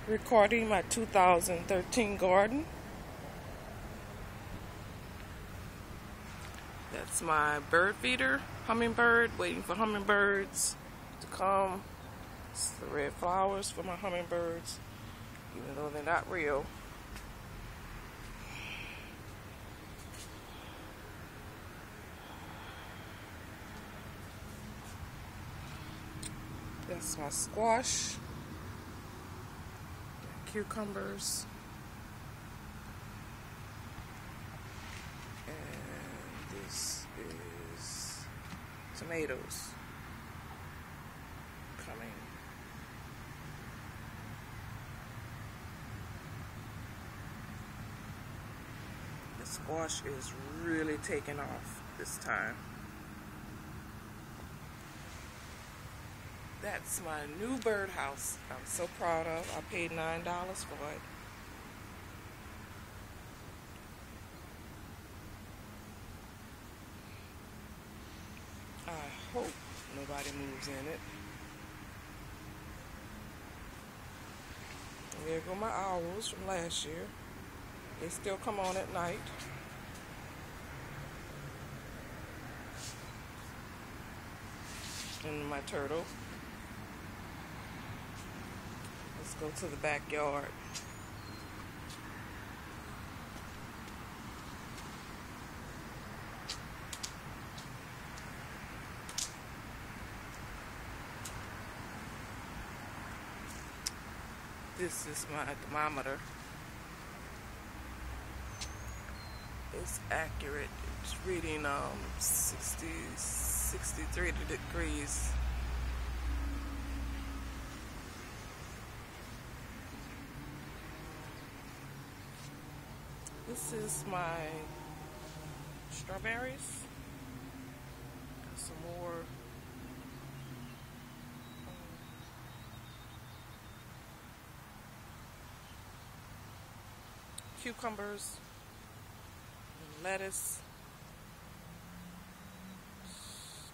Recording my 2013 garden. That's my bird feeder, hummingbird, waiting for hummingbirds to come. It's the red flowers for my hummingbirds, even though they're not real. That's my squash, cucumbers, and this is tomatoes coming. The squash is really taking off this time. That's my new birdhouse I'm so proud of. I paid $9 for it. I hope nobody moves in it. And there go my owls from last year. They still come on at night. And my turtle. Let's go to the backyard. This is my thermometer. It's accurate. It's reading 63 degrees. This is my strawberries. Got some more cucumbers, and lettuce,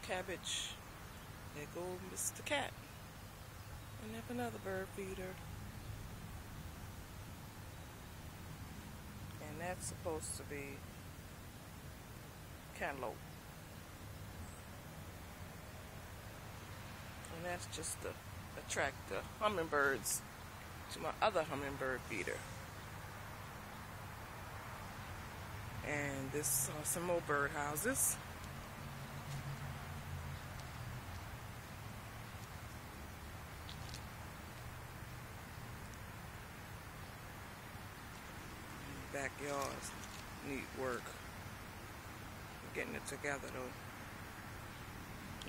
cabbage. There goes Mr. Cat. And have another bird feeder. And that's supposed to be cantaloupe. And that's just to attract the hummingbirds to my other hummingbird feeder. And this some more bird houses. Backyards need work. I'm getting it together though.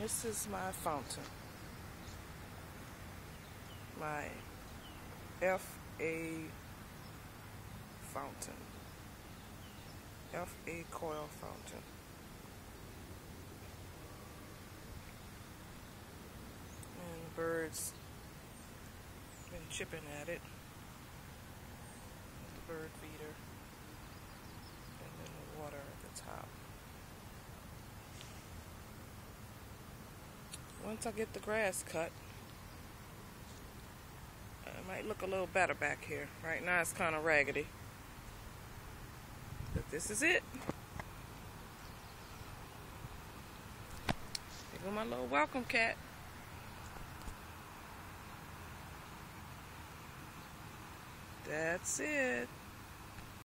This is my fountain. My FA fountain. FA coil fountain. And the birds been chipping at it. The bird feeder. And then the water at the top. Once I get the grass cut, it might look a little better back here. Right now it's kind of raggedy. But this is it. Here go my little welcome cat. That's it.